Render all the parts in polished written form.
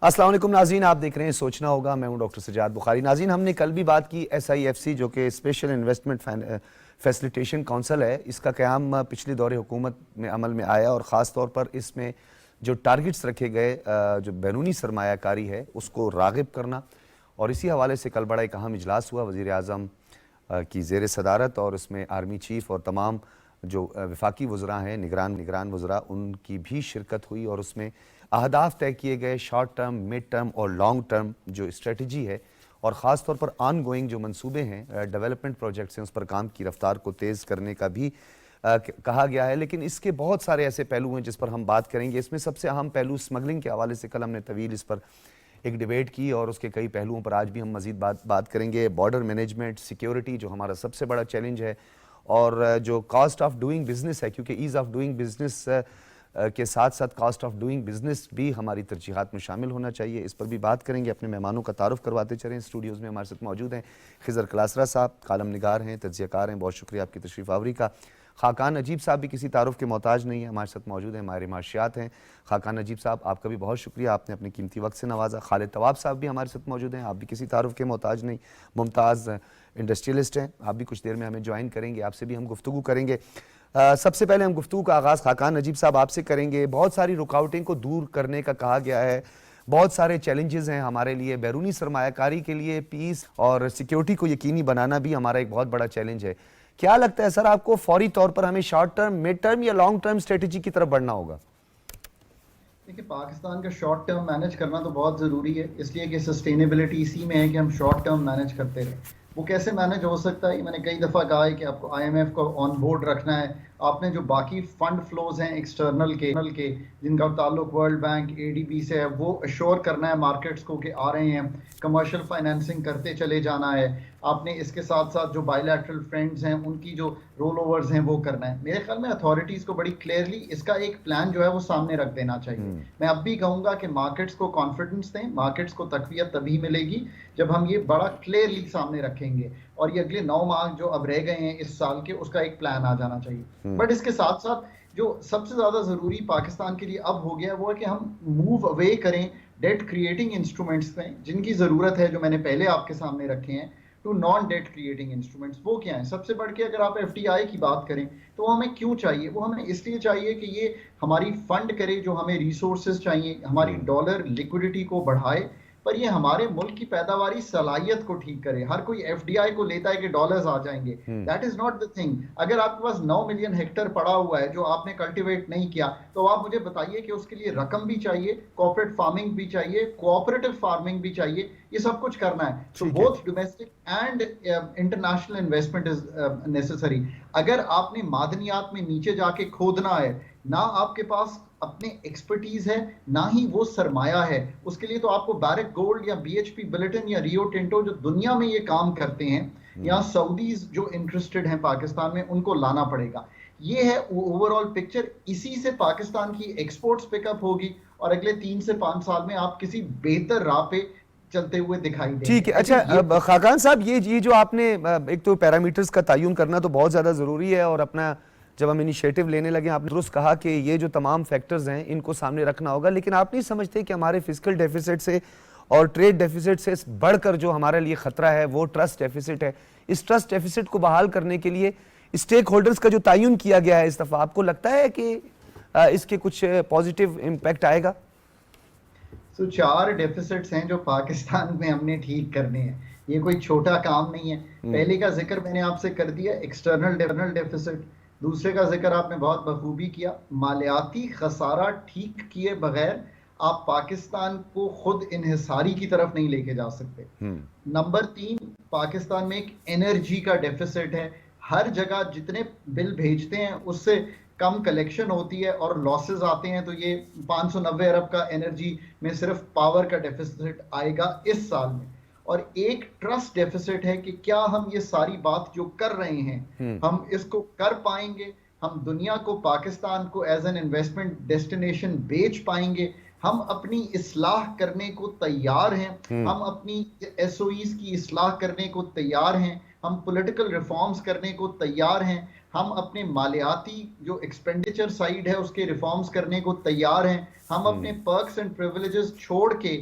السلام علیکم ناظرین، آپ دیکھ رہے ہیں سوچنا ہوگا. میں ہوں ڈاکٹر سجاد بخاری. ناظرین، ہم نے کل بھی بات کی SIFC جو کہ اسپیشل انویسٹمنٹ فیسلیٹیشن کونسل ہے، اس کا قیام پچھلی دور حکومت میں عمل میں آیا اور خاص طور پر اس میں جو ٹارگٹس رکھے گئے جو بیرونی سرمایہ کاری ہے اس کو راغب کرنا، اور اسی حوالے سے کل بڑا ایک اہم اجلاس ہوا وزیر اعظم کی زیر صدارت، اور اس میں آرمی چیف اور تمام جو وفاقی وزراء ہیں، نگران وزراء، ان کی بھی شرکت ہوئی، اور اس میں اہداف طے کیے گئے شارٹ ٹرم، مڈ ٹرم اور لانگ ٹرم جو اسٹریٹجی ہے، اور خاص طور پر آن گوئنگ جو منصوبے ہیں، ڈیولپمنٹ پروجیکٹس ہیں، اس پر کام کی رفتار کو تیز کرنے کا بھی کہا گیا ہے. لیکن اس کے بہت سارے ایسے پہلو ہیں جس پر ہم بات کریں گے. اس میں سب سے اہم پہلو اسمگلنگ کے حوالے سے کل ہم نے طویل اس پر ایک ڈیبیٹ کی، اور اس کے کئی پہلوؤں پر آج بھی ہم مزید بات کریں گے. بارڈر مینجمنٹ، سیکیورٹی جو ہمارا سب سے بڑا چیلنج ہے، اور جو کاسٹ آف ڈوئنگ بزنس ہے، کیونکہ ایز آف ڈوئنگ بزنس کے ساتھ ساتھ کاسٹ آف ڈوئنگ بزنس بھی ہماری ترجیحات میں شامل ہونا چاہیے. اس پر بھی بات کریں گے. اپنے مہمانوں کا تعارف کرواتے چلیں. اسٹوڈیوز میں ہمارے ساتھ موجود ہیں خضر کلاسرا صاحب، کالم نگار ہیں، تجزیہ کار ہیں. بہت شکریہ آپ کی تشریف آوری کا. خاقان نجیب صاحب بھی کسی تعارف کے محتاج نہیں ہیں، ہمارے ساتھ موجود ہیں، ماہر معاشیات ہیں. خاقان نجیب صاحب، آپ کا بھی بہت شکریہ، آپ نے اپنے قیمتی وقت سے نوازا. خالد طواب صاحب بھی ہمارے ساتھ موجود ہیں، آپ بھی کسی تعارف کے محتاج نہیں، ممتاز انڈسٹریلسٹ ہیں. آپ بھی کچھ دیر میں ہمیں جوائن کریں گے، آپ سے بھی ہم گفتگو کریں گے. سب سے پہلے ہم گفتگو کا آغاز خاقان نجیب صاحب آپ سے کریں گے. بہت ساری رکاوٹیں کو دور کرنے کا کہا گیا ہے، بہت سارے چیلنجز ہیں ہمارے لیے. بیرونی سرمایہ کاری کے لیے پیس اور سیکیورٹی کو یقینی بنانا بھی ہمارا ایک بہت بڑا چیلنج ہے. کیا لگتا ہے سر آپ کو، فوری طور پر ہمیں شارٹ ٹرم، مڈ ٹرم یا لانگ ٹرم اسٹریٹجی کی طرف بڑھنا ہوگا؟ دیکھیے، پاکستان کا شارٹ ٹرم مینیج کرنا تو بہت ضروری ہے، اس لیے کہ سسٹینیبلٹی اسی میں ہے کہ ہم شارٹ ٹرم مینیج کرتے رہیں. وہ کیسے مینیج ہو سکتا ہے؟ میں نے کئی دفعہ کہا ہے کہ آپ کو IMF کو آن بورڈ رکھنا ہے. آپ نے جو باقی فنڈ فلوز ہیں ایکسٹرنل کے جن کا تعلق ورلڈ بینک، ADB سے ہے، وہ اشور کرنا ہے مارکیٹس کو کہ آ رہے ہیں. کمرشل فائنینسنگ کرتے چلے جانا ہے. آپ نے اس کے ساتھ ساتھ جو بائی لیٹرل فرینڈز ہیں ان کی جو رول اوورز ہیں وہ کرنا ہے. میرے خیال میں اتھارٹیز کو بڑی کلیئرلی اس کا ایک پلان جو ہے وہ سامنے رکھ دینا چاہیے. میں اب بھی کہوں گا کہ مارکیٹس کو کانفیڈنس دیں. مارکیٹس کو تقویت تبھی ملے گی جب ہم یہ بڑا کلیئرلی سامنے رکھیں گے، اور یہ اگلے 9 ماہ جو اب رہ گئے ہیں اس سال کے، اس کا ایک پلان آ جانا چاہیے. بٹ اس کے ساتھ ساتھ جو سب سے زیادہ ضروری پاکستان کے لیے اب ہو گیا وہ ہے کہ ہم موو اوے کریں ڈیٹ کریٹنگ انسٹرومنٹس میں جن کی ضرورت ہے، جو میں نے پہلے آپ کے سامنے رکھے ہیں، two non debt creating instruments. وہ کیا ہیں؟ سب سے بڑھ کے اگر آپ FDI کی بات کریں تو وہ ہمیں کیوں چاہیے؟ وہ ہمیں اس لیے چاہیے کہ یہ ہماری فنڈ کرے جو ہمیں ریسورسز چاہیے، ہماری ڈالر لیکوڈیٹی کو بڑھائے، پر یہ ہمارے ملک کی پیداواری صلاحیت کو ٹھیک کرے. ہر کوئی FDI کو لیتا ہے کہ ڈالرز آ جائیں گے. That is not the thing. اگر آپ کے پاس 9 ملین ہیکٹر پڑا ہوا ہے جو آپ نے کلٹیویٹ نہیں کیا، تو آپ مجھے بتائیے کہ اس کے لیے رقم بھی چاہیے، کوآپریٹ فارمنگ بھی چاہیے، کوآپریٹو فارمنگ بھی چاہیے. یہ سب کچھ کرنا ہے. So both domestic and international investment is necessary. اگر آپ نے معدنیات میں نیچے جا کے کھودنا ہے، نہ آپ کے پاس اپنے ایکسپرٹیز ہے نہ ہی وہ سرمایہ ہے، اس کے لیے تو آپ کو بیرک گولڈ یا BHP بلٹن یا ریو ٹینٹو جو دنیا میں یہ کام کرتے ہیں، یا سعودیز جو انٹرسٹڈ ہیں پاکستان میں، ان کو لانا پڑے گا. یہ ہے اوور آل پکچر. اسی سے پاکستان کی ایکسپورٹس پک اپ ہوگی اور اگلے 3 سے 5 سال میں آپ کسی بہتر راہ پہ چلتے ہوئے دکھائی دیں گے. ٹھیک ہے. اچھا خاقان صاحب، یہ جو آپ نے ایک تو پیرامیٹرز کا تعین کرنا تو بہت زیادہ ضروری ہے، اور اپنا جب ہم انیشیٹو لینے لگے آپ نے درست کہا کہ یہ جو تمام فیکٹرز ہیں ان کو سامنے رکھنا ہوگا. لیکن آپ نہیں سمجھتے کہ ہمارے فسکل ڈیفیسٹ سے اور ٹریڈ ڈیفیسٹ سے بڑھ کر جو ہمارے لیے خطرہ ہے وہ ٹرسٹ ڈیفیسٹ ہے؟ اس ٹرسٹ ڈیفیسٹ کو بحال کرنے کے لیے اسٹیک ہولڈرز کا جو تعین کیا گیا ہے اس دفعہ، آپ کو لگتا ہے کہ اس کے کچھ پازیٹیو امپیکٹ آئے گا؟ 4 ڈیفیسٹس ہیں جو پاکستان میں ہم نے ٹھیک کرنے ہیں. یہ کوئی چھوٹا کام نہیں ہے. پہلے کا ذکر میں نے آپ سے کر دیا، ایکسٹرنل ڈیفیسٹ. دوسرے کا ذکر آپ نے بہت بخوبی کیا، مالیاتی خسارہ ٹھیک کیے بغیر آپ پاکستان کو خود انحصاری کی طرف نہیں لے کے جا سکتے. نمبر 3، پاکستان میں ایک انرجی کا ڈیفیسٹ ہے. ہر جگہ جتنے بل بھیجتے ہیں اس سے کم کلیکشن ہوتی ہے اور لاسز آتے ہیں. تو یہ 590 ارب کا انرجی میں صرف پاور کا ڈیفیسٹ آئے گا اس سال میں. اور ایک ٹرسٹ ڈیفیسٹ ہے کہ کیا ہم یہ ساری بات جو کر رہے ہیں ہم اس کو کر پائیں گے؟ ہم دنیا کو، پاکستان کو ایز این انویسٹمنٹ ڈیسٹینیشن بیچ پائیں گے؟ ہم اپنی اصلاح کرنے کو تیار ہیں، ہم اپنی SOEs کی اصلاح کرنے کو تیار ہیں، ہم پولیٹیکل ریفارمز کرنے کو تیار ہیں، ہم اپنے مالیاتی جو ایکسپینڈیچر سائیڈ ہے اس کے ریفارمز کرنے کو تیار ہیں، ہم اپنے پرکس اینڈ پریویلیجز چھوڑ کے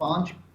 5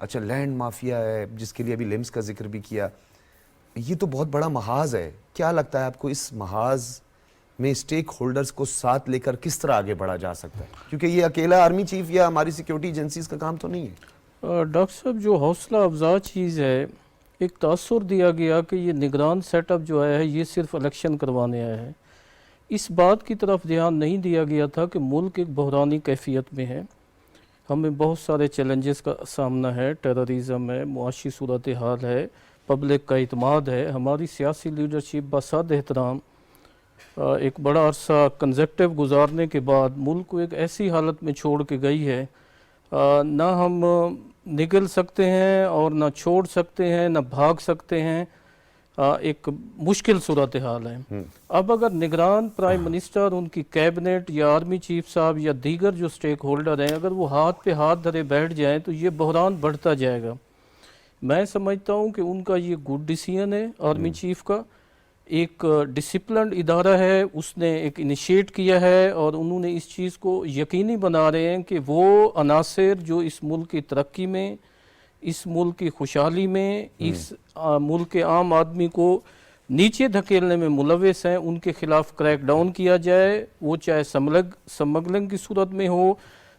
اچھا لینڈ مافیا ہے جس کے لیے ابھی لمس کا ذکر بھی کیا, یہ تو بہت بڑا محاذ ہے. کیا لگتا ہے آپ کو اس محاذ میں اسٹیک ہولڈرز کو ساتھ لے کر کس طرح آگے بڑھا جا سکتا ہے, کیونکہ یہ اکیلا آرمی چیف یا ہماری سیکیورٹی ایجنسیز کا کام تو نہیں ہے؟ ڈاکٹر صاحب جو حوصلہ افزا چیز ہے, ایک تاثر دیا گیا کہ یہ نگران سیٹ اپ جو ہے یہ صرف الیکشن کروانے آیا ہے. اس بات کی طرف دھیان نہیں دیا گیا تھا کہ ملک ایک بحرانی کیفیت میں ہے, ہمیں بہت سارے چیلنجز کا سامنا ہے, ٹیررزم ہے, معاشی صورتحال ہے, پبلک کا اعتماد ہے. ہماری سیاسی لیڈرشپ بساد احترام ایک بڑا عرصہ کنزیکٹو گزارنے کے بعد ملک کو ایک ایسی حالت میں چھوڑ کے گئی ہے, نہ ہم نکل سکتے ہیں اور نہ چھوڑ سکتے ہیں, نہ بھاگ سکتے ہیں. ایک مشکل صورتحال ہے. اب اگر نگران پرائم منسٹر, ان کی کیبنٹ یا آرمی چیف صاحب یا دیگر جو سٹیک ہولڈر ہیں, اگر وہ ہاتھ پہ ہاتھ دھرے بیٹھ جائیں تو یہ بحران بڑھتا جائے گا. میں سمجھتا ہوں کہ ان کا یہ گڈ ڈیسیژن ہے آرمی چیف کا. ایک ڈسپلنڈ ادارہ ہے, اس نے ایک انیشیٹ کیا ہے اور انہوں نے اس چیز کو یقینی بنا رہے ہیں کہ وہ عناصر جو اس ملک کی ترقی میں, اس ملک کی خوشحالی میں, اس ملک کے عام آدمی کو نیچے دھکیلنے میں ملوث ہیں, ان کے خلاف کریک ڈاؤن کیا جائے. وہ چاہے سمگلنگ کی صورت میں ہو,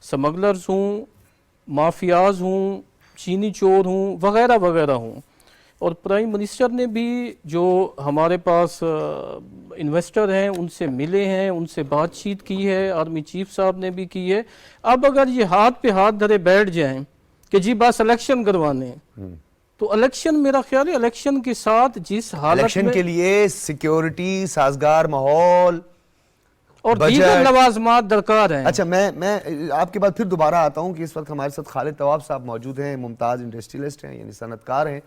سمگلرز ہوں, مافیاز ہوں, چینی چور ہوں, وغیرہ وغیرہ ہوں. اور پرائم منسٹر نے بھی جو ہمارے پاس انویسٹر ہیں ان سے ملے ہیں, ان سے بات چیت کی ہے, آرمی چیف صاحب نے بھی کی ہے. اب اگر یہ ہاتھ پہ ہاتھ دھرے بیٹھ جائیں کہ جی بس الیکشن کروانے, تو الیکشن میرا خیال ہے الیکشن کے ساتھ جس حالت الیکشن میں کے لیے سیکیورٹی, سازگار ماحول اور دیگر لوازمات درکار ہیں. اچھا میں آپ کے بعد پھر دوبارہ آتا ہوں کہ اس وقت ہمارے ساتھ خالد طواب صاحب موجود ہیں, ممتاز انڈسٹریلسٹ ہیں, یعنی صنعت کار ہیں.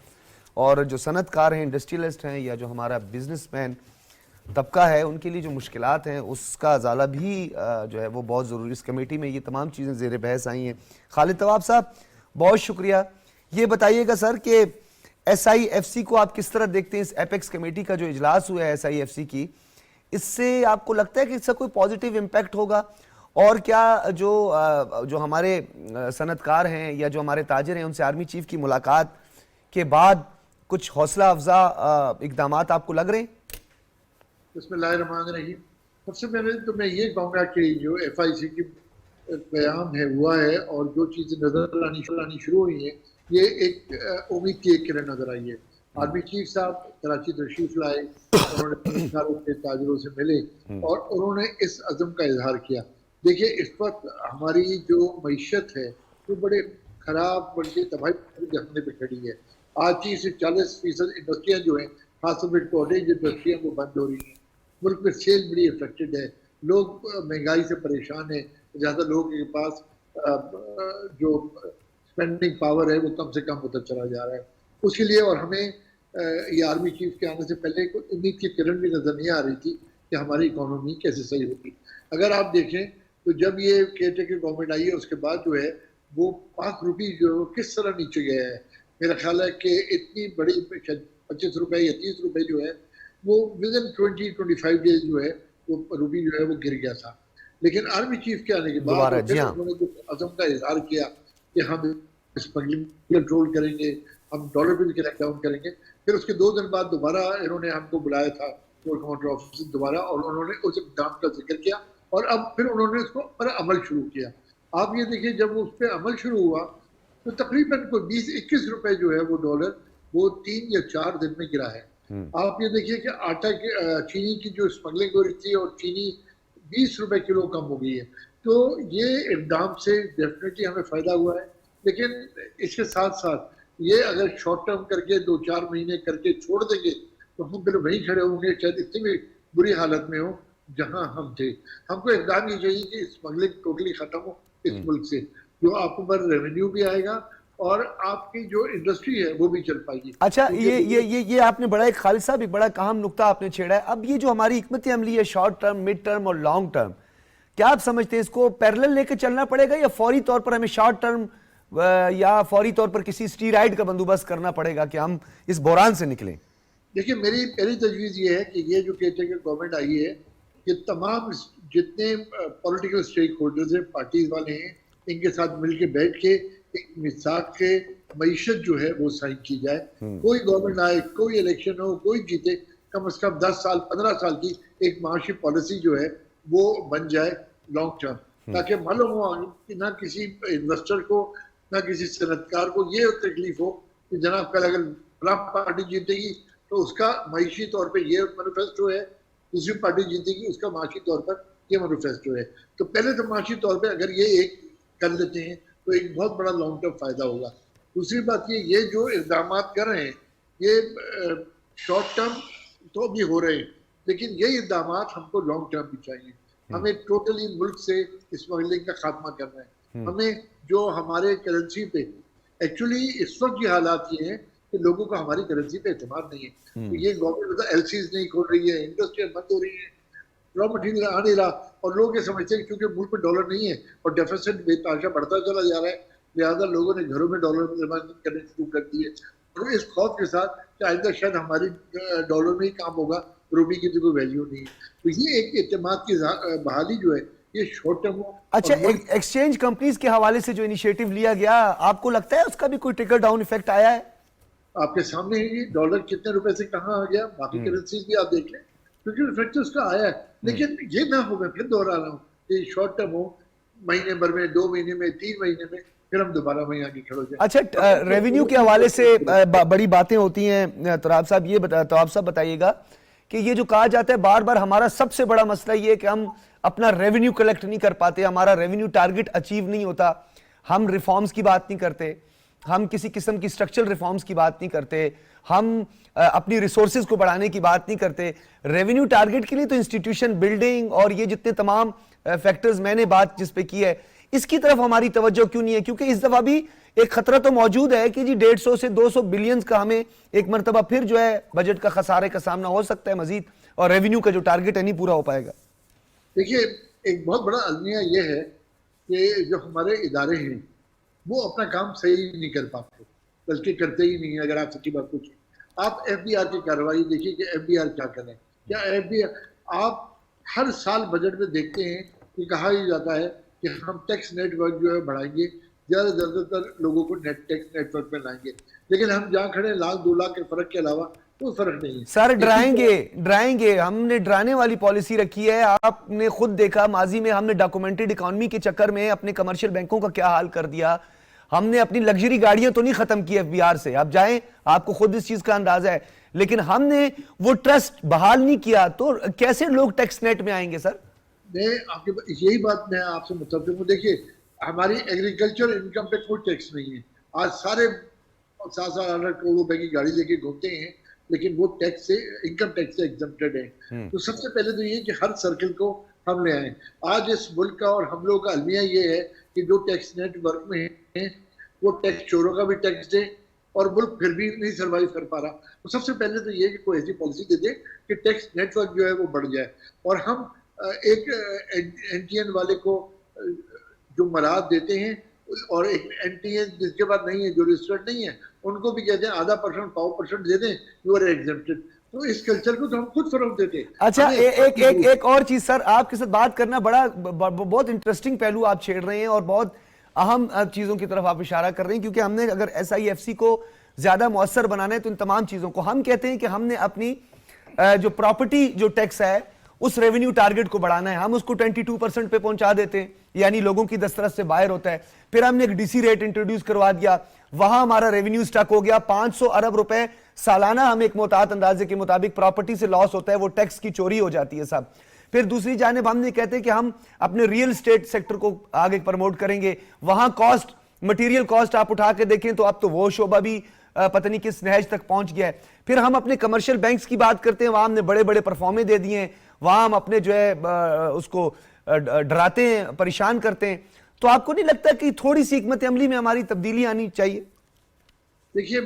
اور جو صنعت کار ہیں, انڈسٹریلسٹ ہیں, یا جو ہمارا بزنس مین طبقہ ہے, ان کے لیے جو مشکلات ہیں اس کا ازالہ بھی جو ہے وہ بہت ضروری. اس کمیٹی میں یہ تمام چیزیں زیر بحث آئی ہیں. خالد طواب صاحب بہت شکریہ. یہ بتائیے گا سر کہ ایس آئی ایف سی کو آپ کس طرح دیکھتے ہیں؟ اس ایپیکس کمیٹی کا جو اجلاس ہوا ہے ایس آئی ایف سی کی, اس سے آپ کو لگتا ہے کہ اس سے کوئی پازیٹیو امپیکٹ ہوگا؟ اور کیا جو ہمارے صنعت کار ہیں یا جو ہمارے تاجر ہیں ان سے آرمی چیف کی ملاقات کے بعد کچھ حوصلہ افزا اقدامات آپ کو لگ رہے ہیں؟ بسم اللہ الرحمن الرحیم. سب سے پہلے تو میں یہ کہوں گا کہ جو ایف آئی سی کی قیام ہے ہوا ہے اور جو چیزیں نظر آنی شروع ہوئی ہیں, یہ ایک امید کی ایک کرن نظر آئی ہے. آرمی چیف صاحب کراچی تشریف لائے, انہوں نے کاروں کے تاجروں سے ملے اور انہوں نے اس عزم کا اظہار کیا. دیکھیے اس وقت ہماری جو معیشت ہے وہ بڑے خراب, بلکہ تباہی کے حملے پہ کھڑی ہے. آج 30 سے 40% انڈسٹریاں جو ہیں, خاص طور پہ کاٹیج انڈسٹریاں وہ بند ہو رہی ہیں. ملک میں سیل بڑی افیکٹڈ ہے, لوگ مہنگائی سے پریشان ہیں, زیادہ لوگوں کے پاس جو اسپینڈنگ پاور ہے وہ کم سے کم ہوتا چلا جا رہا ہے. اس کے لیے اور ہمیں یہ آرمی چیف کے آنے سے پہلے کوئی امید کی کرن بھی نظر نہیں آ رہی تھی کہ ہماری اکانومی کیسے صحیح ہوگی. اگر آپ دیکھیں تو جب یہ کیئر ٹیکر گورنمنٹ آئی ہے اس کے بعد جو ہے وہ پاک روپی جو کس طرح نیچے گیا ہے. میرا خیال ہے کہ اتنی بڑی 25 روپے یا 30 روپے جو ہے وہ ودن 20-25 ڈیز جو ہے وہ روپی جو ہے وہ گر گیا تھا. لیکن آرمی چیف کے آنے کے بعد انہوں نے جو عزم کا اظہار کیا کہ ہم اسمگلنگ کنٹرول کریں گے, ہم ڈالر پہ بھی کریک ڈاؤن کریں گے. پھر اس کے 2 دن بعد دوبارہ انہوں نے ہم کو بلایا تھا کور کمانڈر آفس دوبارہ, اور انہوں نے اس اقدام کا ذکر کیا اور اب پھر انہوں نے اس کو پر عمل شروع کیا. آپ یہ دیکھیں جب اس پہ عمل شروع ہوا تو تقریباً کوئی 20-21 روپے جو ہے وہ ڈالر وہ 3 یا 4 دن میں گرا ہے. آپ یہ دیکھیے کہ آٹا چینی کی جو اسمگلنگ ہو رہی تھی اور چینی 20 روپے کلو کم ہو گئی ہے. تو یہ اقدام سے ڈیفینیٹلی ہمیں فائدہ ہوا ہے. لیکن اس کے ساتھ ساتھ یہ اگر شارٹ ٹرم کر کے 2-4 مہینے کر کے چھوڑ دیں گے تو ہم پھر وہیں کھڑے ہوں گے, شاید اتنی بھی بری حالت میں ہوں جہاں ہم تھے. ہم کو اقدام یہ چاہیے کہ اسمگلنگ ٹوٹلی ختم ہو اس ملک سے, جو آپ کو پر ریونیو بھی آئے گا اور آپ کی جو انڈسٹری ہے وہ بھی چل پائے گی. اچھا یہ آپ نے بڑا ایک خالد صاحب ایک بڑا اہم نقطہ آپ نے چھیڑا ہے. اب یہ جو ہماری حکمت عملی ہے شارٹ ٹرم, مڈ ٹرم اور لانگ ٹرم, کیا آپ سمجھتے ہیں اس کو پیرلل لے کے چلنا پڑے گا یا فوری طور پر ہمیں شارٹ ٹرم یا فوری طور پر کسی اسٹیرائڈ کا بندوبست کرنا پڑے گا کہ ہم اس بحران سے نکلیں؟ دیکھیے میری پہلی تجویز یہ ہے کہ یہ جو کیئر ٹیکر گورنمنٹ آئی ہے یہ تمام جتنے پولیٹیکل اسٹیک ہولڈرز ہیں, پارٹیز والے ہیں, ان کے ساتھ مل کے بیٹھ کے ایک میثاق کے معیشت جو ہے وہ سائن کی جائے. کوئی گورنمنٹ آئے, کوئی الیکشن ہو, کوئی جیتے, کم از کم 10 سال 15 سال کی ایک معاشی پالیسی جو ہے وہ بن جائے لانگ ٹرم, تاکہ معلوم ہو کہ نہ کسی انویسٹر کو نہ کسی صنعتکار کو یہ تکلیف ہو کہ جناب کل اگر فلاں پارٹی جیتے گی تو اس کا معاشی طور پہ یہ مینیفیسٹو ہے, دوسری پارٹی جیتے گی اس کا معاشی طور پر یہ مینیفیسٹو ہے. تو پہلے تو معاشی طور پہ اگر یہ ایک کر لیتے ہیں تو ایک بہت بڑا لانگ ٹرم فائدہ ہوگا. دوسری بات یہ جو اقدامات کر رہے ہیں یہ شارٹ ٹرم تو بھی ہو رہے ہیں, لیکن یہ اقدامات ہم کو لانگ ٹرم بھی چاہیے. ہمیں ٹوٹلی ملک سے اسمگلنگ کا خاتمہ کرنا ہے. ہمیں جو ہمارے کرنسی پہ ایکچولی اس وقت یہ حالات یہ ہیں کہ لوگوں کا ہماری کرنسی پہ اعتماد نہیں ہے. تو یہ گورنمنٹ ایل سیز نہیں کھول رہی ہے, انڈسٹریاں بند ہو رہی ہیں, را مٹیریل آ نہیں رہا, اور لوگ یہ سمجھتے ہیں کیونکہ ملک میں ڈالر نہیں ہے اور ڈیفیسٹ بے تحاشا بڑھتا چلا جا رہا ہے, لہٰذا لوگوں نے گھروں میں ڈالر جمع کرنے شروع کر دی ہے. اور اس خوف کے ساتھ کہ آئندہ شاید ہماری ڈالر میں ہی کام ہوگا, روپی کی تو کوئی ویلیو نہیں ہے. تو یہ ایک اعتماد کی بحالی جو ہے یہ شارٹ ٹرم ہو. اچھا, ایکسچینج کمپنیز کے حوالے سے جو انیشیٹو لیا گیا, آپ کو لگتا ہے اس کا بھی کوئی ٹرکل ڈاؤن ایفیکٹ آیا ہے؟ آپ کے سامنے ہی ڈالر کتنے روپے سے کہاں آ گیا, باقی کرنسیز بھی آپ دیکھ لیں, کیونکہ افیکٹ اس کا آیا ہے. لیکن یہ نہ ہو, میں پھر دوہرا رہا ہوں کہ شارٹ ٹرم ہو, مہینے بھر میں, 2 مہینے میں, 3 مہینے میں, پھر ہم دوبارہ وہیں آگے کھڑے ہو جائیں. اچھا, ریونیو کے حوالے سے بڑی باتیں ہوتی ہیں. تراب صاحب تواب صاحب بتائیے گا کہ یہ جو کہا جاتا ہے بار بار, ہمارا سب سے بڑا مسئلہ یہ ہے کہ ہم اپنا ریونیو کلیکٹ نہیں کر پاتے, ہمارا ریونیو ٹارگٹ اچیو نہیں ہوتا. ہم ریفارمز کی بات نہیں کرتے, ہم کسی قسم کی اسٹرکچرل ریفارمز کی بات نہیں کرتے, ہم اپنی ریسورسز کو بڑھانے کی بات نہیں کرتے. ریونیو ٹارگٹ کے لیے تو انسٹیٹیوشن بلڈنگ اور یہ جتنے تمام فیکٹرز میں نے بات جس پہ کی ہے, اس کی طرف ہماری توجہ کیوں نہیں ہے؟ کیونکہ اس دفعہ بھی ایک خطرہ تو موجود ہے کہ جی 150 سے 200 بلینز کا ہمیں ایک مرتبہ پھر جو ہے بجٹ کا خسارے کا سامنا ہو سکتا ہے مزید, اور ریونیو کا جو ٹارگٹ ہے نہیں پورا ہو پائے گا. دیکھیے, ایک بہت بڑا المیہ یہ ہے کہ جو ہمارے ادارے ہیں وہ اپنا کام صحیح نہیں کر پاتے, بلکہ کرتے ہی نہیں. اگر آپ سچی بات پوچھیں, آپ ایف بی آر کی کارروائی دیکھیے کہ ایف بی آر کیا کریں. کیا ایف بی آر, آپ ہر سال بجٹ میں دیکھتے ہیں کہ کہا ہی جاتا ہے کہ ہم ٹیکس نیٹ ورک جو ہے بڑھائیں گے, زیادہ تر لوگوں کو ٹیکس نیٹ ورک میں لائیں گے, لیکن ہم جہاں کھڑے 1,00,000-2 لاکھ کے فرق کے علاوہ کوئی فرق نہیں ہے. سر ڈرائیں گے, ہم نے ڈرانے والی پالیسی رکھی ہے. آپ نے خود دیکھا ماضی میں ہم نے ڈاکومنٹڈ اکانومی کے چکر میں اپنے کمرشل بینکوں کا کیا حال کر دیا. ہم نے اپنی لگژری گاڑیاں تو نہیں ختم کی ایف بی آر سے, آپ جائیں آپ کو خود اس چیز کا اندازہ ہے, لیکن ہم نے وہ ٹرسٹ بحال نہیں کیا. تو کیسے لوگ ٹیکس نیٹ میں آئیں گے سر؟ میں آپ کے یہی بات میں آپ سے متفق ہوں. دیکھیے, ہماری ایگریکلچر انکم پہ کوئی ٹیکس نہیں ہے. آج سارے 7-8 کروڑ روپے کی گاڑی لے کے گھومتے ہیں, لیکن وہ ٹیکس سے, انکم ٹیکس سے ایگزمپٹڈ ہیں. تو سب سے پہلے تو یہ کہ ہر سرکل کو ہم لے آئیں. آج اس ملک کا اور ہم لوگوں کا المیہ یہ ہے کہ جو ٹیکس نیٹ ورک میں ہیں وہ ٹیکس چوروں کا بھی ٹیکس دیں, اور ملک پھر بھی نہیں سروائیو کر پا رہا. تو سب سے پہلے تو یہ کہ کوئی ایسی پالیسی دے دے کہ ٹیکس نیٹ ورک جو ہے وہ بڑھ جائے, اور ہم ایک این ٹی این والے کو جو مراد دیتے ہیں اور ایک این ٹی این جس کے بعد نہیں ہے, جو رجسٹرڈ نہیں ہے, ان کو بھی کہتے ہیں 0.5% 1% دے دیں, یو آر ایگزمپٹڈ. تو اس کلچر کو تو ہم خود فروغ دیتے ہیں. اچھا, ایک اور چیز سر, آپ کے ساتھ بات کرنا بہت انٹرسٹنگ پہلو آپ چھیڑ رہے ہیں, اور بہت اہم چیزوں کی طرف آپ اشارہ کر رہے ہیں, کیونکہ ہم نے اگر ایس آئی ایف سی کو زیادہ مؤثر بنانا ہے تو ان تمام چیزوں کو ہم کہتے ہیں کہ ہم نے اپنی جو پراپرٹی جو ٹیکس ہے اس ریونیو ٹارگٹ کو بڑھانا ہے. ہم اس کو 22% پہ پہنچا دیتے ہیں, یعنی لوگوں کی دسترس سے باہر ہوتا ہے. پھر ہم نے ایک ڈی سی ریٹ انٹروڈیوس کروا دیا, وہاں ہمارا ریونیو سٹک ہو گیا. 500 ارب روپے سالانہ ہمیں ایک محتاط اندازے کے مطابق پراپرٹی سے لاس ہوتا ہے, وہ ٹیکس کی چوری ہو جاتی ہے صاحب. پھر دوسری جانب ہم نے کہتے ہیں کہ ہم اپنے ریئل اسٹیٹ سیکٹر کو آگے پروموٹ کریں گے. وہاں کاسٹ, مٹیریل کاسٹ آپ اٹھا کے دیکھیں تو اب تو وہ شعبہ بھی پتہ نہیں کس نہج تک پہنچ گیا ہے. پھر ہم اپنے کمرشل بینکس کی بات کرتے ہیں, وہاں ہم نے بڑے بڑے پرفارمے دے دیے ہیں, وہاں ہم اپنے جو ہے اس کو ڈراتے ہیں, پریشان کرتے ہیں. تو آپ کو نہیں لگتا کہ تھوڑی سی حکمت عملی میں ہماری تبدیلی آنی چاہیے؟ دیکھیے,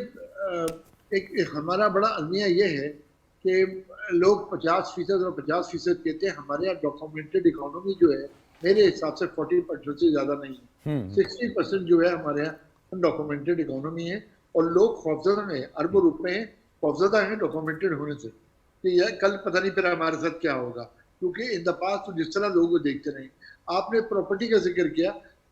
ایک ہمارا بڑا المیہ یہ ہے کہ لوگ 50% اور 50% کہتے ہیں. ہمارے یہاں ڈاکومنٹڈ اکانومی جو ہے میرے حساب سے 40% سے زیادہ نہیں ہے. 60% جو ہے ہمارے یہاں انڈاکومنٹڈ اکانومی ہے, اور لوگ خوفزدہ ہیں, اربوں روپے ہیں خوفزدہ ہیں ڈاکومنٹڈ ہونے سے کہ یہ کل پتہ نہیں پھر ہمارے ساتھ کیا ہوگا. کیونکہ ان دا پاسٹ تو جس طرح لوگ دیکھتے رہے. آپ نے پراپرٹی کا ذکر کیا,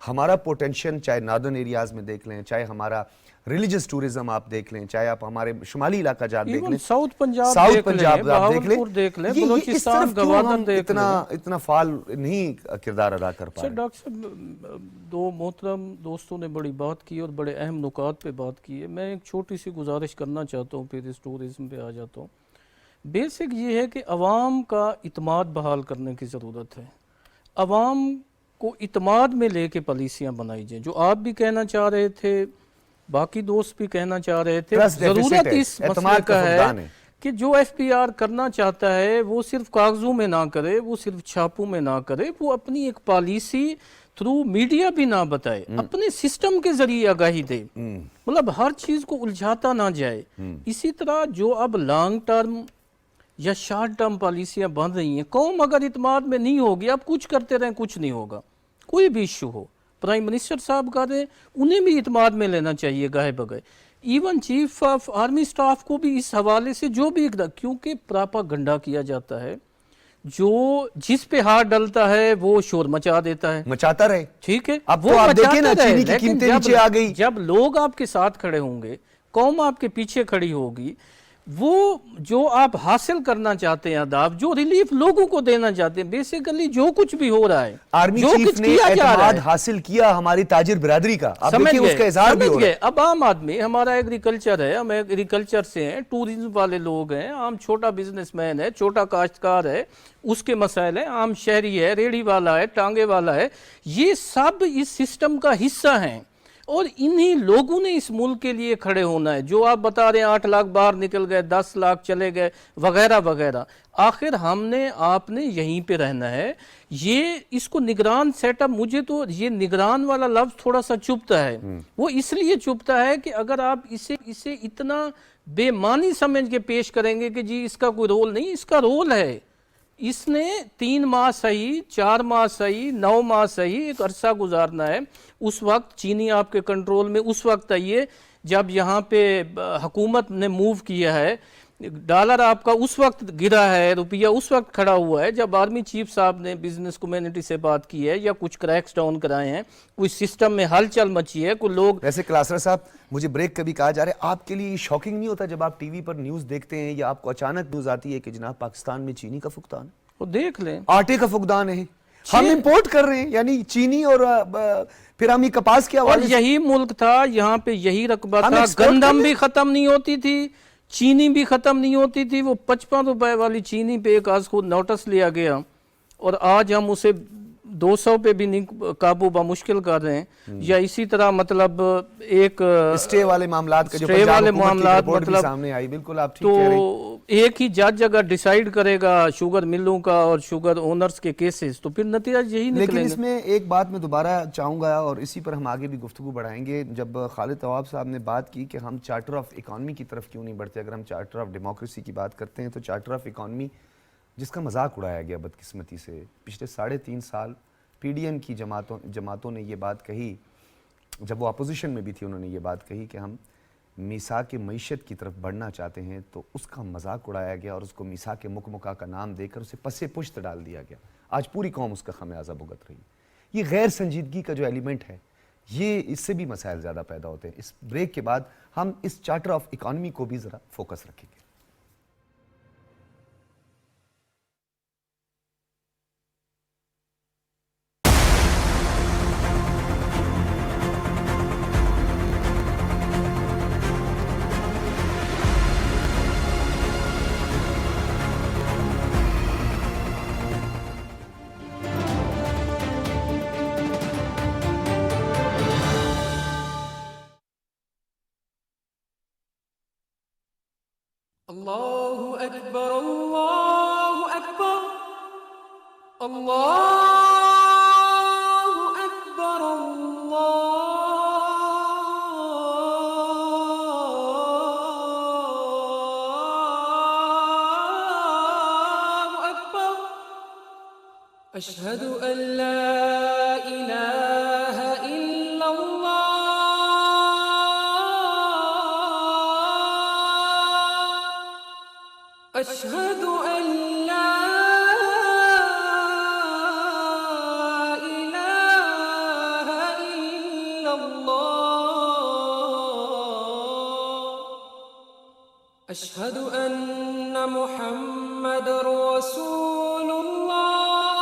ہمارا پوٹینشل چاہے ناردرن ایریاز میں دیکھ لیں, چاہے ہمارا ریلیجس ٹورزم آپ دیکھ لیں, چاہے آپ ہمارے شمالی علاقہ جات دیکھ لیں, ساؤتھ پنجاب آپ دیکھ لیں, یہ اس طرف کیوں ہم اتنا فعال نہیں کردار ادا کر پا رہے؟ ڈاکٹر صاحب, دو محترم دوستوں نے بڑی بات کی اور بڑے اہم نکات پہ بات کی ہے. میں ایک چھوٹی سی گزارش کرنا چاہتا ہوں, پھر اس ٹورزم پہ آ جاتا ہوں. بیسک یہ ہے کہ عوام کا اعتماد بحال کرنے کی ضرورت ہے. عوام کو اعتماد میں لے کے پالیسیاں بنائی جائیں, جو آپ بھی کہنا چاہ رہے تھے, باقی دوست بھی کہنا چاہ رہے تھے. ضرورت اس مسئلے کا ہے کہ جو ایف پی آر کرنا چاہتا ہے وہ صرف کاغذوں میں نہ کرے, وہ صرف چھاپوں میں نہ کرے, وہ اپنی ایک پالیسی تھرو میڈیا بھی نہ بتائے, اپنے سسٹم کے ذریعے آگاہی دے, مطلب ہر چیز کو الجھاتا نہ جائے. اسی طرح جو اب لانگ ٹرم یا شارٹ ٹرم پالیسیاں بن رہی ہیں, قوم اگر اعتماد میں نہیں ہوگی, آپ کچھ کرتے رہیں کچھ نہیں ہوگا. کوئی بھی ایشو ہو, پرائم منسٹر صاحب کر رہے ہیں, انہیں بھی اعتماد میں لینا چاہیے گاہے بگائے. Even chief of army staff کو بھی اس حوالے سے جو بھی کیونکہ پراپاگنڈا کیا جاتا ہے, جو جس پہ ہاتھ ڈلتا ہے وہ شور مچا دیتا ہے, مچاتا رہے. ٹھیک ہے, اب تو آپ دیکھیں نا چینی کی قیمتیں نیچے آ گئی. جب لوگ آپ کے ساتھ کھڑے ہوں گے, قوم آپ کے پیچھے کھڑی ہوگی, وہ جو آپ حاصل کرنا چاہتے ہیں اہداف, جو ریلیف لوگوں کو دینا چاہتے ہیں, بیسیکلی جو کچھ بھی ہو رہا ہے, آرمی چیف نے اعتماد حاصل کیا ہماری تاجر برادری کا, اب دیکھیں اس کا اظہار بھی ہو رہا ہے. اب عام آدمی, ہمارا ایگریکلچر ہے, ہم ایگریکلچر سے ہیں, ٹورزم والے لوگ ہیں, عام چھوٹا بزنس مین ہے, چھوٹا کاشتکار ہے, اس کے مسائل ہیں, عام شہری ہے, ریڑھی والا ہے, ٹانگے والا ہے, یہ سب اس سسٹم کا حصہ ہیں. اور انہی لوگوں نے اس ملک کے لیے کھڑے ہونا ہے. جو آپ بتا رہے ہیں 8 لاکھ باہر نکل گئے, 10 لاکھ چلے گئے وغیرہ وغیرہ, آخر ہم نے آپ نے یہیں پہ رہنا ہے. یہ اس کو نگران سیٹ اپ, مجھے تو یہ نگران والا لفظ تھوڑا سا چبھتا ہے. وہ اس لیے چبھتا ہے کہ اگر آپ اسے اتنا بے معنی سمجھ کے پیش کریں گے کہ جی اس کا کوئی رول نہیں, اس کا رول ہے. اس نے 3 ماہ صحیح, 4 ماہ صحیح, 9 ماہ صحیح ایک عرصہ گزارنا ہے. اس وقت چینی آپ کے کنٹرول میں اس وقت آئیے جب یہاں پہ حکومت نے موو کیا ہے, ڈالر آپ کا اس وقت گرا ہے, روپیہ اس وقت کھڑا ہوا ہے جب آرمی چیف صاحب نے بزنس کمیونٹی سے بات کی ہے, یا کچھ کریکس ڈاؤن کرائے ہیں, کوئی سسٹم میں ہلچل مچی ہے, کوئی لوگ. ویسے کلاسرا صاحب, مجھے بریک کبھی کہا جا رہا ہے, آپ کے لیے شاکنگ نہیں ہوتا جب آپ ٹی وی پر نیوز دیکھتے ہیں, یا آپ کو اچانک نیوز آتی ہے کہ جناب پاکستان میں چینی کا فقدان ہے؟ وہ دیکھ لیں, آٹے کا فقدان ہے, ہم امپورٹ کر رہے ہیں, یعنی چینی اور پھر ہم یہ کپاس کے حوالے اور یہی ملک تھا, یہاں پہ یہی رقبہ تھا, گندم بھی ختم نہیں ہوتی تھی, چینی بھی ختم نہیں ہوتی تھی. وہ 55 روپے والی چینی پہ ایک آج خود نوٹس لیا گیا, اور آج ہم اسے 200 پہ بھی نہیں قابو بمشکل کر رہے ہیں. یا اسی طرح مطلب ایک اسٹے والے معاملات کا جو اسٹے والے معاملات مطلب سامنے آئی, بالکل آپ ٹھیک تو کہہ رہے ہیں. ایک ہی جج اگر ڈیسائیڈ کرے گا شوگر ملوں کا اور شوگر اونرز کے کیسز, تو پھر نتیجہ یہی نکلے گا. لیکن اس میں ایک بات میں دوبارہ چاہوں گا, اور اسی پر ہم آگے بھی گفتگو بڑھائیں گے. جب خالد طواب صاحب نے بات کی کہ ہم چارٹر آف اکانومی کی طرف کیوں نہیں بڑھتے, اگر ہم چارٹر آف ڈیموکریسی کی بات کرتے ہیں, تو چارٹر آف اکانومی جس کا مذاق اڑایا گیا بدقسمتی سے پچھلے 3.5 سال, پی ڈی ایم کی جماعتوں نے یہ بات کہی, جب وہ اپوزیشن میں بھی تھی انہوں نے یہ بات کہی کہ ہم میثاق معیشت کی طرف بڑھنا چاہتے ہیں, تو اس کا مذاق اڑایا گیا اور اس کو میثاق مکمکہ کا نام دے کر اسے پسے پشت ڈال دیا گیا. آج پوری قوم اس کا خمیازہ بھگت رہی. یہ غیر سنجیدگی کا جو ایلیمنٹ ہے, یہ اس سے بھی مسائل زیادہ پیدا ہوتے ہیں. اس بریک کے بعد ہم اس چارٹر آف اکانومی کو بھی ذرا فوکس رکھیں گے. الله أكبر الله أكبر الله أكبر الله أكبر أشهد أن لا إله إلا الله أشهد أن لا إله أشهد أن محمد رسول الله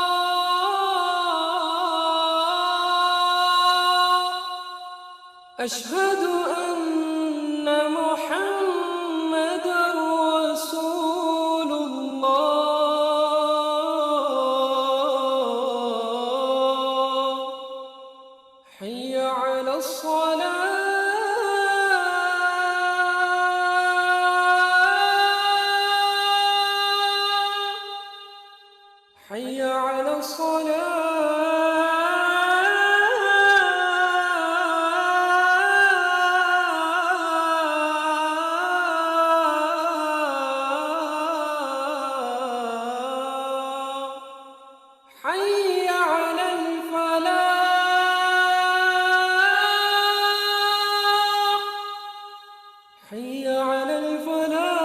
أشهد أن محمد رسول الله حي على الصلاة حي على الصلاة حي على الفلاح حي على الفلاح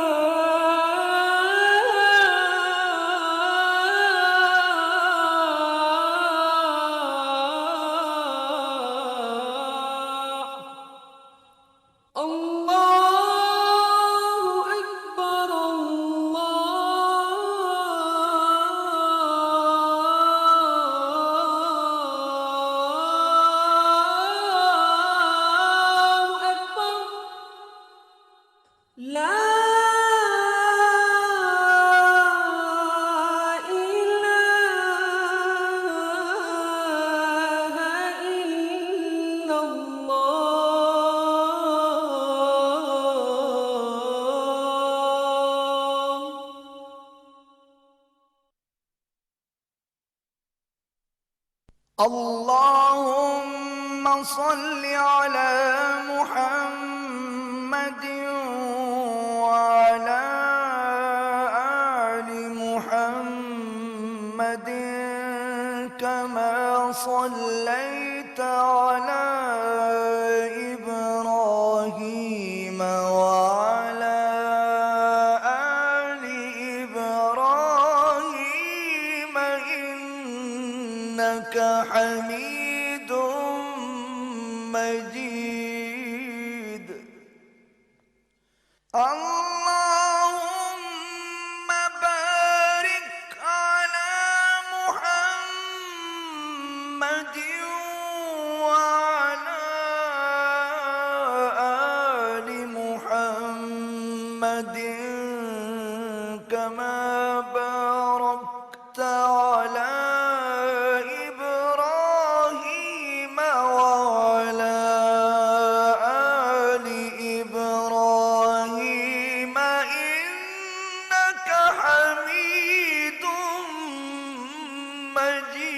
الله أكبر الله أكبر لا إله إلا الله اللهم صل على محمد وعلى آل محمد كما صليت على إبراهيم وعلى آل إبراهيم إنك حميد مجيد اللهم بارك على محمد وعلى آل محمد كما باركت على إبراهيم وعلى آل إبراهيم إنك حميد مجيد.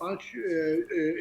5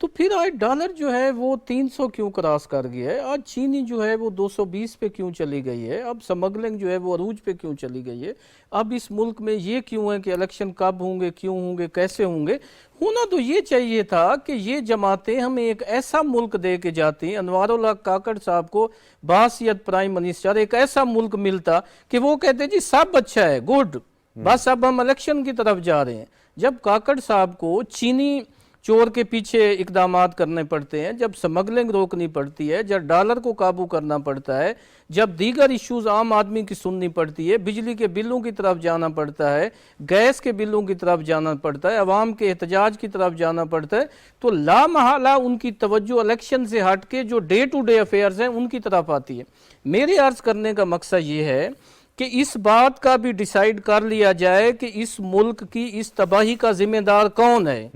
تو پھر آج ڈالر جو ہے وہ 300 کیوں کراس کر گیا ہے؟ آج چینی جو ہے وہ 220 پہ کیوں چلی گئی ہے؟ اب سمگلنگ جو ہے وہ عروج پہ کیوں چلی گئی ہے؟ اب اس ملک میں یہ کیوں ہے کہ الیکشن کب ہوں گے، کیوں ہوں گے، کیسے ہوں گے؟ ہونا تو یہ چاہیے تھا کہ یہ جماعتیں ہمیں ایک ایسا ملک دے کے جاتی ہیں، انوار اللہ کاکڑ صاحب کو بحیثیت پرائم منسٹر ایک ایسا ملک ملتا کہ وہ کہتے جی سب اچھا ہے، گڈ، بس اب ہم الیکشن کی طرف جا رہے ہیں۔ جب کاکڑ صاحب کو چینی چور کے پیچھے اقدامات کرنے پڑتے ہیں، جب سمگلنگ روکنی پڑتی ہے، جب ڈالر کو قابو کرنا پڑتا ہے، جب دیگر ایشوز عام آدمی کی سننی پڑتی ہے، بجلی کے بلوں کی طرف جانا پڑتا ہے، گیس کے بلوں کی طرف جانا پڑتا ہے، عوام کے احتجاج کی طرف جانا پڑتا ہے، تو لا محالہ ان کی توجہ الیکشن سے ہٹ کے جو ڈے ٹو ڈے افیئرز ہیں ان کی طرف آتی ہے۔ میرے عرض کرنے کا مقصد یہ ہے کہ اس بات کا بھی ڈیسائیڈ کر لیا جائے کہ اس ملک کی اس تباہی کا ذمہ دار کون ہے،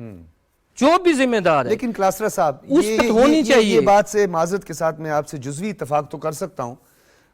جو بھی ذمہ دار ہے۔ لیکن کلاسرا صاحب اس وقت ہونی چاہیے۔ یہ بات سے معذرت کے ساتھ میں آپ سے جزوی اتفاق تو کر سکتا ہوں،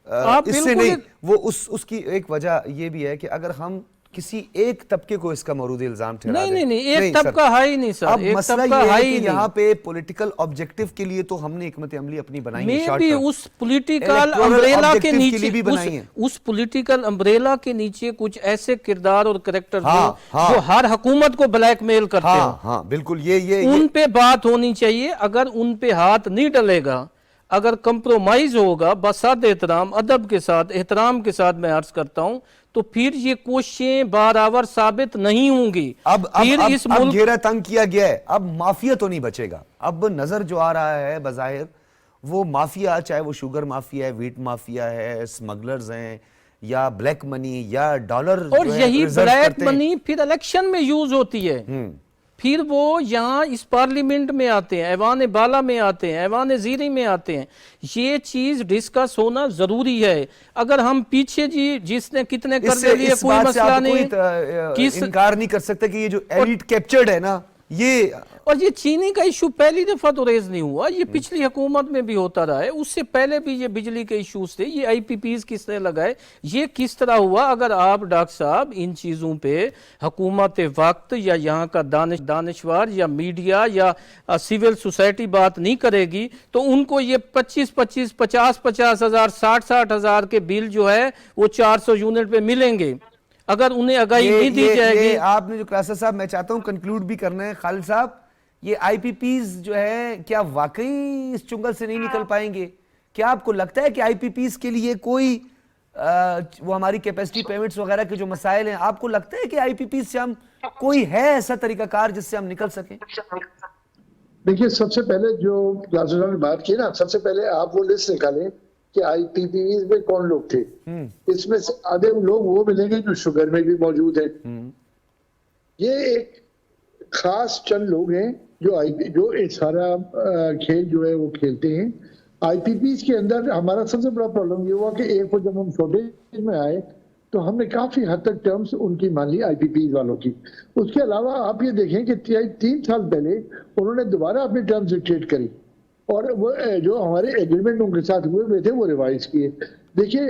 آپ اس سے بالکل نہیں، وہ اس کی ایک وجہ یہ بھی ہے کہ اگر ہم کسی ایک طبقے کو اس کا مورد الزام ٹھہرا دیں، نہیں ایک طبقہ ہے ہی نہیں سر، اب ایک مسئلہ طبقہ یہ ہے ہے ہی کہ نہیں۔ یہاں پہ پولیٹیکل آبجیکٹو کے لیے تو ہم نے حکمت عملی اپنی بنائی ہے، میں شارٹ بھی ٹرم اس پولیٹیکل Electoral امبریلا کے objective کے لیے بھی نیچے بنائی ہیں۔ اس پولیٹیکل امبریلا کے نیچے کچھ ایسے کردار اور کریکٹر ہاں، ہاں۔ جو ہر حکومت کو بلیک میل کرتے ہاں ہوں، ہاں بالکل، یہ ان پہ بات ہونی چاہیے۔ اگر ان پہ ہاتھ نہیں ڈلے گا، اگر کمپرومائز ہوگا بسات احترام، ادب کے ساتھ، احترام کے ساتھ میں عرض کرتا ہوں، تو پھر یہ کوششیں بارآور ثابت نہیں ہوں گی۔ اب پھر اس ملک گھیرا تنگ کیا گیا ہے، اب مافیا تو نہیں بچے گا۔ اب نظر جو آ رہا ہے بظاہر وہ مافیا، چاہے وہ شوگر مافیا ہے، ویٹ مافیا ہے، سمگلرز ہیں، یا بلیک منی یا ڈالر، اور یہی بلیک منی پھر الیکشن میں یوز ہوتی ہے، پھر وہ یہاں اس پارلیمنٹ میں آتے ہیں، ایوان بالا میں آتے ہیں، ایوان زیریں میں آتے ہیں۔ یہ چیز ڈسکس ہونا ضروری ہے۔ اگر ہم پیچھے جس نے کتنے کر دے لیے کوئی مسئلہ نہیں، انکار نہیں کر سکتے کہ یہ جو ایلیٹ کیپچرڈ ہے نا، یہ اور یہ چینی کا ایشو پہلی دفعہ تو ریز نہیں ہوا، یہ پچھلی حکومت میں بھی ہوتا رہا ہے، اس سے پہلے بھی یہ بجلی کے ایشوز تھے، یہ آئی پی پیز کس نے لگائے، یہ کس طرح ہوا۔ اگر آپ ڈاکٹر صاحب ان چیزوں پہ حکومت وقت یا یہاں کا دانشور یا میڈیا یا سیول سوسائٹی بات نہیں کرے گی تو ان کو یہ 50 ہزار 60 ہزار کے بل جو ہے وہ 400 یونٹ پہ ملیں گے اگر انہیں آگاہی نہیں دی جائے گی۔ آپ نے جو کلاسر صاحب، میں چاہتا ہوں کنکلوڈ بھی کرنا ہے، خالد صاحب، یہ آئی پی پیز جو ہے کیا واقعی اس چنگل سے نہیں نکل پائیں گے؟ کیا آپ کو لگتا ہے کہ آئی پی پیز کے لیے کوئی وہ ہماری کیپیسٹی پیمنٹس وغیرہ کے جو مسائل ہیں، آپ کو لگتا ہے کہ آئی پی پیز سے ہم کوئی ہے ایسا طریقہ کار جس سے ہم نکل سکیں؟ دیکھیے، سب سے پہلے جو کلاسر صاحب نے بات کی نا، سب سے پہلے آپ وہ لسٹ نکالیں کہ آئی پی پیز میں کون لوگ تھے۔ اس میں سے آدھے لوگ وہ ملیں گے جو شوگر میں بھی موجود ہیں۔ یہ ایک خاص چند لوگ ہیں جو سارا کھیل جو ہے وہ کھیلتے ہیں۔ آئی پی پیز کے اندر ہمارا سب سے بڑا پرابلم یہ ہوا کہ ایک وہ جب ہم شارٹیج میں آئے تو ہم نے کافی حد تک ٹرمز ان کی مان لی آئی پی پیز والوں کی۔ اس کے علاوہ آپ یہ دیکھیں کہ 3 سال پہلے انہوں نے دوبارہ اپنی ٹرمز ڈکٹیٹ کری اور وہ جو ہمارے ایگریمنٹ ان کے ساتھ ہوئے تھے وہ ریوائز کیے۔ دیکھیے،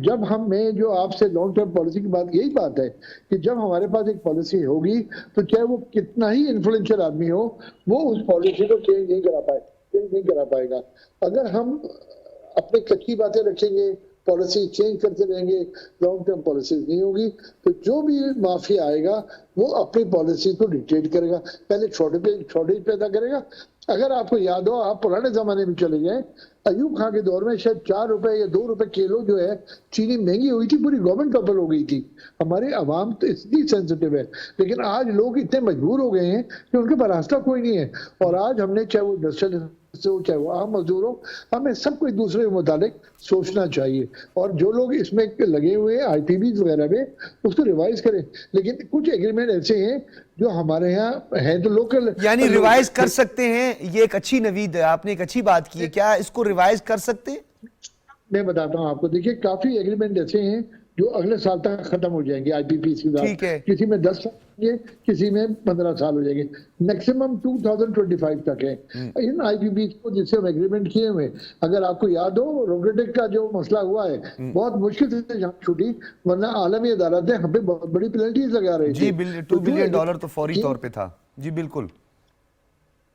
جب ہم میں جو آپ سے لانگ ٹرم پالیسی کی بات، یہی بات ہے کہ جب ہمارے پاس ایک پالیسی ہوگی تو چاہے وہ کتنا ہی انفلوئنشل آدمی ہو، وہ اس پالیسی کو چینج نہیں کرا پائے گا۔ اگر ہم اپنے کچی باتیں رکھیں گے، پالیسی چینج کرتے رہیں گے، لانگ ٹرم پالیسیز نہیں ہوگی، تو جو بھی مافیا آئے گا وہ اپنی پالیسی کو ڈکٹیٹ کرے گا، پہلے شارٹیج پیدا کرے گا۔ اگر آپ کو یاد ہو، آپ پرانے زمانے میں چلے جائیں، ایوب خان کے دور میں شاید 4 روپے یا 2 روپے کلو جو ہے چینی مہنگی ہوئی تھی، پوری گورنمنٹ ٹاپل ہو گئی تھی۔ ہمارے عوام تو اتنی سینسٹیو ہے، لیکن آج لوگ اتنے مجبور ہو گئے ہیں کہ ان کے پاس راستہ کوئی نہیں ہے۔ اور آج ہم نے، چاہے وہ انڈسٹریل ہو چاہے وہ عام مزدور ہو، ہمیں سب کو ایک دوسرے کے متعلق سوچنا چاہیے، اور جو لوگ اس میں لگے ہوئے ہیں آئی پی بیز وغیرہ میں، اس کو ریوائز کریں۔ لیکن کچھ ایگریمنٹ ایسے ہیں جو ہمارے ہاں ہیں تو لوکل، یعنی ریوائز کر سکتے ہیں، یہ ایک اچھی نوید ہے، آپ نے ایک اچھی بات کی ہے، کیا اس کو ریوائز کر سکتے ہیں؟ میں بتاتا ہوں آپ کو، دیکھیے کافی ایگریمنٹ ایسے ہیں جو اگلے سال تک ختم ہو جائیں گے آئی پی پی کے ٹھیک ہے، ساتھ، کسی میں 10 سال ہوں گے، کسی میں 15 سال ہو جائیں گے، میکسیمم 2025 تک ہے ان آئی پی پی کو جس سے ہم ایگریمنٹ کیے ہوئے۔ اگر آپ کو یاد ہو، روگیٹک کا جو مسئلہ ہوا ہے بہت مشکل سے جہاں چھوٹی، ورنہ عالمی عدالتیں ہم پہ بہت بڑی پینلٹیز لگا رہی تھی۔ جی $2 بلین تو فوری طور پہ تھا، جی بالکل۔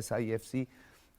SIFC